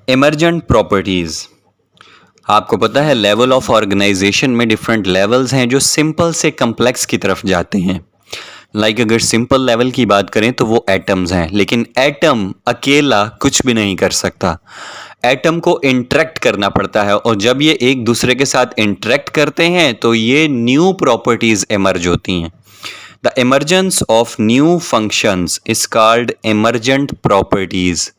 Emergent properties. आपको पता है लेवल ऑफ ऑर्गेनाइजेशन में डिफरेंट लेवल्स हैं जो सिंपल से कम्प्लेक्स की तरफ जाते हैं। अगर सिंपल लेवल की बात करें तो वो एटम्स हैं, लेकिन एटम अकेला कुछ भी नहीं कर सकता। एटम को इंटरेक्ट करना पड़ता है और जब ये एक दूसरे के साथ इंटरेक्ट करते हैं तो ये न्यू प्रॉपर्टीज एमर्ज होती हैं। The emergence of new functions is called emergent properties,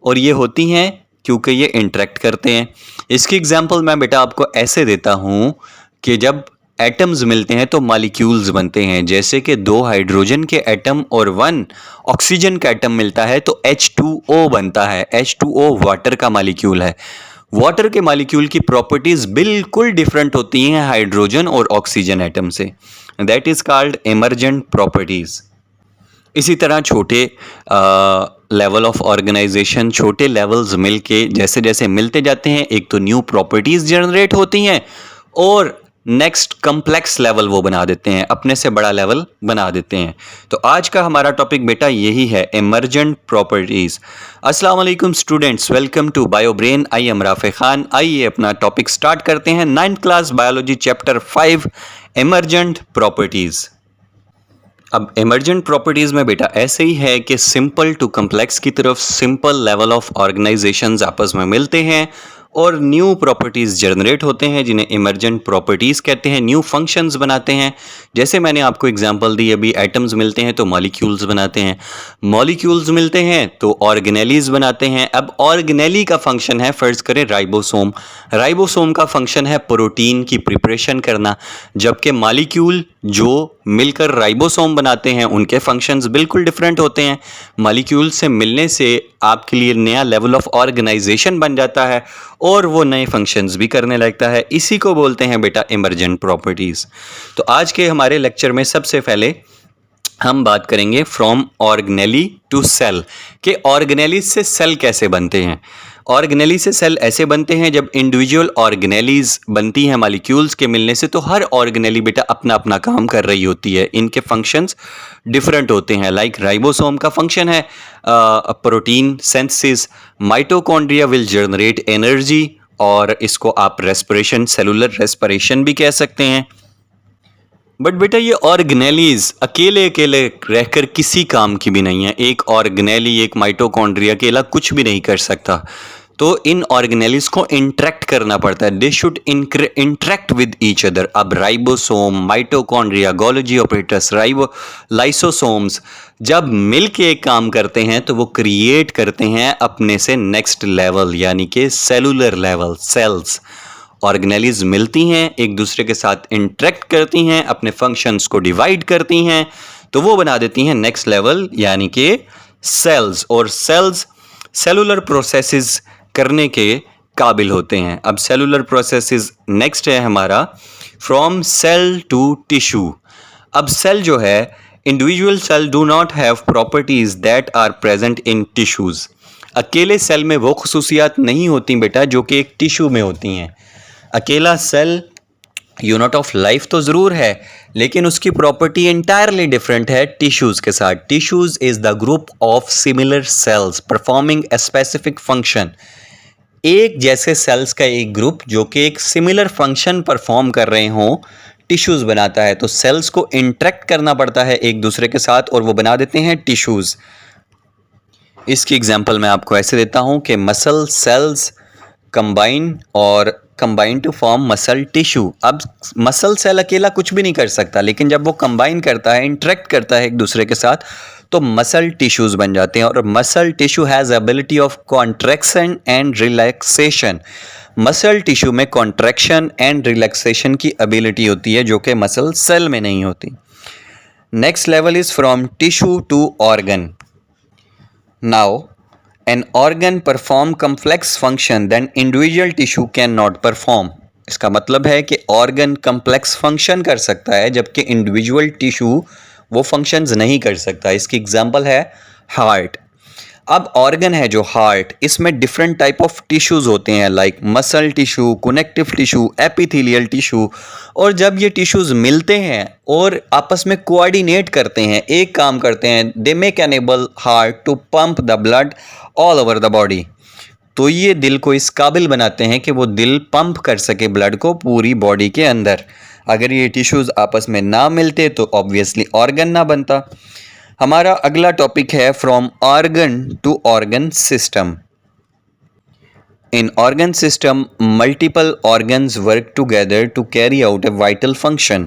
और ये होती हैं क्योंकि ये इंटरेक्ट करते हैं। इसकी एग्जांपल मैं बेटा आपको ऐसे देता हूँ कि जब एटम्स मिलते हैं तो मॉलिक्यूल्स बनते हैं। जैसे कि 2 हाइड्रोजन के एटम और 1 ऑक्सीजन का एटम मिलता है तो H2O बनता है। H2O वाटर का मॉलिक्यूल है। वाटर के मॉलिक्यूल की प्रॉपर्टीज बिल्कुल डिफरेंट होती हैं हाइड्रोजन और ऑक्सीजन एटम से। That is called emergent properties. इसी तरह छोटे लेवल ऑफ ऑर्गेनाइजेशन, छोटे लेवल्स मिलके जैसे जैसे मिलते जाते हैं, एक तो न्यू प्रॉपर्टीज जनरेट होती हैं और नेक्स्ट कम्प्लेक्स लेवल वो बना देते हैं, अपने से बड़ा लेवल बना देते हैं। तो आज का हमारा टॉपिक बेटा यही है, इमरजेंट प्रॉपर्टीज। अस्सलाम वालेकुम students, welcome to Bio Brain. I am Rafay Khan. आइए अपना टॉपिक स्टार्ट करते हैं। 9th class biology chapter 5 emergent properties. अब इमरजेंट प्रॉपर्टीज में बेटा ऐसे ही है कि सिंपल टू कम्प्लेक्स की तरफ सिंपल लेवल ऑफ ऑर्गेनाइजेशंस आपस में मिलते हैं और न्यू प्रॉपर्टीज जनरेट होते हैं जिन्हें इमरजेंट प्रॉपर्टीज कहते हैं। न्यू फंक्शंस बनाते हैं। जैसे मैंने आपको एग्जांपल दी, अभी एटम्स मिलते हैं तो मॉलिक्यूल्स बनाते हैं, मॉलिक्यूल्स मिलते हैं तो ऑर्गेनेलीज बनाते हैं। अब ऑर्गेनेली का फंक्शन है, फर्ज करें राइबोसोम। राइबोसोम का फंक्शन है प्रोटीन की प्रिपरेशन करना, जबकि मॉलिक्यूल जो मिलकर राइबोसोम बनाते हैं उनके फंक्शंस बिल्कुल डिफरेंट होते हैं। मॉलिक्यूल से मिलने से आपके लिए नया लेवल ऑफ ऑर्गेनाइजेशन बन जाता है और वो नए फंक्शंस भी करने लगता है। इसी को बोलते हैं बेटा इमरजेंट प्रॉपर्टीज। तो आज के हमारे लेक्चर में सबसे पहले हम बात करेंगे फ्रॉम ऑर्गेनेली टू सेल, कि ऑर्गेनेली से सेल कैसे बनते हैं। ऑर्गेनेली से सेल ऐसे बनते हैं जब इंडिविजुअल ऑर्गेनेलीज बनती हैं मॉलिक्यूल्स के मिलने से, तो हर ऑर्गेनेली बेटा अपना अपना काम कर रही होती है। इनके फंक्शंस डिफरेंट होते हैं। राइबोसोम का फंक्शन है protein synthesis. Mitochondria will generate energy, और इसको आप रेस्पिरेशन, सेलुलर रेस्पिरेशन भी कह सकते हैं। बट बेटा ये ऑर्गेनेलीज अकेले अकेले रहकर किसी काम की भी नहीं है। एक ऑर्गेनेली, एक माइटोकॉन्ड्रिया अकेला कुछ भी नहीं कर सकता। तो इन ऑर्गेनेलीज को इंटरेक्ट करना पड़ता है। They should interact with each other. अब ribosome, mitochondria, Golgi apparatus, lysosomes जब मिल के एक काम करते हैं तो वो क्रिएट करते हैं अपने से नेक्स्ट लेवल, यानी कि सेलुलर लेवल, सेल्स। ऑर्गेनेलीज मिलती हैं, एक दूसरे के साथ इंटरेक्ट करती हैं, अपने फंक्शंस को डिवाइड करती हैं, तो वो बना देती हैं नेक्स्ट लेवल यानी कि सेल्स। और सेल्स सेलुलर प्रोसेसेस करने के काबिल होते हैं। अब सेलुलर प्रोसेसेस नेक्स्ट है हमारा फ्रॉम सेल टू टिश्यू। अब सेल जो है, individual cell do not have properties that are present in tissues. अकेले सेल में वो खुसूसियात नहीं होती बेटा जो कि एक टिश्यू में होती हैं। अकेला सेल यूनिट ऑफ लाइफ तो ज़रूर है, लेकिन उसकी प्रॉपर्टी इंटायरली डिफरेंट है टिश्यूज़ के साथ। Tissues is the group of similar sales performing a specific function. एक जैसे सेल्स का एक ग्रुप जो कि एक सिमिलर फंक्शन परफॉर्म कर रहे हों, टिश्यूज़ बनाता है। तो सेल्स को इंटरेक्ट करना पड़ता है एक दूसरे के साथ और वो बना देते हैं टिश्यूज़। इसकी एग्जांपल मैं आपको ऐसे देता हूँ कि muscle cells combine to form muscle tissue. अब मसल सेल अकेला कुछ भी नहीं कर सकता, लेकिन जब वो कंबाइन करता है, इंटरेक्ट करता है एक दूसरे के साथ, तो मसल टिश्यूज बन जाते हैं। और muscle tissue has ability of contraction and relaxation. Muscle tissue में कॉन्ट्रैक्शन एंड रिलैक्सेशन की एबिलिटी होती है जो कि मसल सेल में नहीं होती। Next level is from tissue to organ. Now an organ perform complex function then individual tissue cannot perform। इसका मतलब है कि ऑर्गन कम्प्लेक्स फंक्शन कर सकता है जबकि इंडिविजुअल टिश्यू वो फंक्शंस नहीं कर सकता। इसकी एग्जांपल है हार्ट। अब ऑर्गन है जो हार्ट, इसमें डिफरेंट टाइप ऑफ टिश्यूज़ होते हैं, like muscle tissue, connective tissue, epithelial tissue. और जब ये टिश्यूज़ मिलते हैं और आपस में कोऑर्डिनेट करते हैं, एक काम करते हैं, they make enable heart to pump the blood all over the body. तो ये दिल को इस काबिल बनाते हैं कि वो दिल पंप कर सके ब्लड को पूरी बॉडी के अंदर। अगर ये टिश्यूज़ आपस में ना मिलते तो ऑब्वियसली ऑर्गन ना बनता। हमारा अगला टॉपिक है from organ to organ system. In organ system, multiple organs work together to carry out a vital function.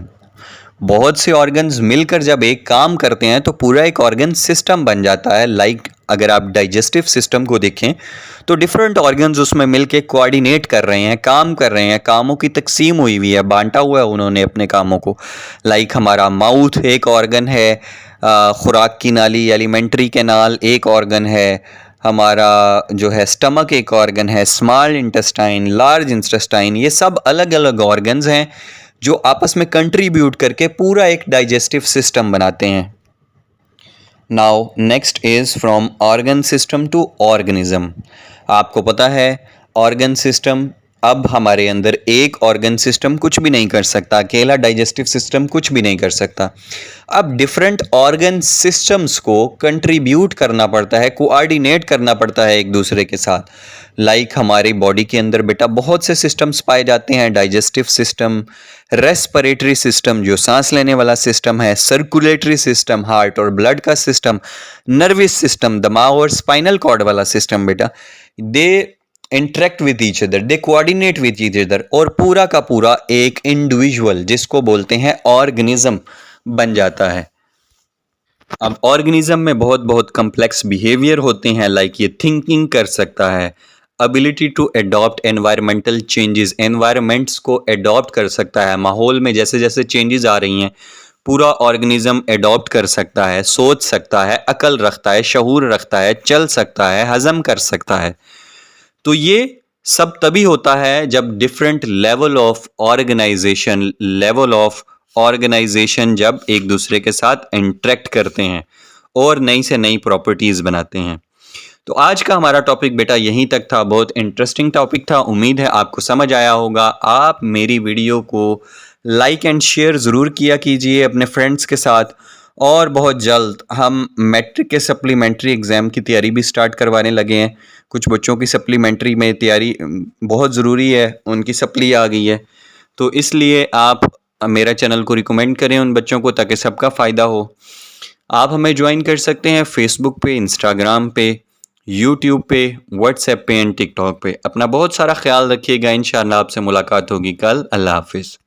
बहुत से ऑर्गन्स मिलकर जब एक काम करते हैं तो पूरा एक ऑर्गन सिस्टम बन जाता है। लाइक अगर आप डाइजेस्टिव सिस्टम को देखें तो डिफरेंट ऑर्गन्स उसमें मिलके कोऑर्डिनेट कर रहे हैं, काम कर रहे हैं, कामों की तकसीम हुई हुई है, बांटा हुआ है उन्होंने अपने कामों को। लाइक हमारा माउथ एक ऑर्गन है, खुराक की नाली एलिमेंट्री कैनाल एक ऑर्गन है, हमारा जो है स्टमक एक ऑर्गन है, स्मॉल इंटेस्टाइन, लार्ज इंटेस्टाइन, ये सब अलग अलग ऑर्गन्स हैं जो आपस में कंट्रीब्यूट करके पूरा एक डाइजेस्टिव सिस्टम बनाते हैं। Now next is from organ system to organism. आपको पता है ऑर्गन सिस्टम, अब हमारे अंदर एक ऑर्गन सिस्टम कुछ भी नहीं कर सकता, अकेला डाइजेस्टिव सिस्टम कुछ भी नहीं कर सकता। अब डिफरेंट ऑर्गन सिस्टम्स को कंट्रीब्यूट करना पड़ता है, कोऑर्डिनेट करना पड़ता है एक दूसरे के साथ। लाइक हमारी बॉडी के अंदर बेटा बहुत से सिस्टम्स पाए जाते हैं, डाइजेस्टिव सिस्टम, रेस्पिरेटरी सिस्टम जो सांस लेने वाला सिस्टम है, सर्कुलेटरी सिस्टम हार्ट और ब्लड का सिस्टम, नर्वस सिस्टम दिमाग और स्पाइनल कॉर्ड वाला सिस्टम बेटा, they interact with each other, they coordinate with each other, और पूरा का पूरा एक इंडिविजुअल जिसको बोलते हैं ऑर्गेनिज्म बन जाता है। अब ऑर्गेनिज्म में बहुत बहुत कम्प्लेक्स बिहेवियर होते हैं। लाइक ये थिंकिंग कर सकता है, ability to adopt environmental changes, environments को अडॉप्ट कर सकता है, माहौल में जैसे जैसे चेंजेस आ रही हैं पूरा ऑर्गेनिज्म अडॉप्ट कर सकता है, सोच सकता है, अकल रखता है, शऊर रखता है, चल सकता है, हजम कर सकता है। तो ये सब तभी होता है जब डिफरेंट लेवल ऑफ ऑर्गेनाइजेशन जब एक दूसरे के साथ इंटरेक्ट करते हैं और नई से नई प्रॉपर्टीज़ बनाते हैं। तो आज का हमारा टॉपिक बेटा यहीं तक था, बहुत इंटरेस्टिंग टॉपिक था, उम्मीद है आपको समझ आया होगा। आप मेरी वीडियो को लाइक एंड शेयर ज़रूर किया कीजिए अपने फ्रेंड्स के साथ, और बहुत जल्द हम मैट्रिक के सप्लीमेंट्री एग्ज़ाम की तैयारी भी स्टार्ट करवाने लगे हैं। कुछ बच्चों की सप्लीमेंट्री में तैयारी बहुत ज़रूरी है, उनकी सप्ली आ गई है, तो इसलिए आप मेरा चैनल को रिकमेंड करें उन बच्चों को ताकि सबका फ़ायदा हो। आप हमें ज्वाइन कर सकते हैं फेसबुक पे, इंस्टाग्राम पे, यूट्यूब पे, व्हाट्सएप पे एंड टिकटॉक पे। अपना बहुत सारा ख्याल रखिएगा, इंशाअल्लाह आपसे मुलाकात होगी कल। अल्लाह हाफिज़।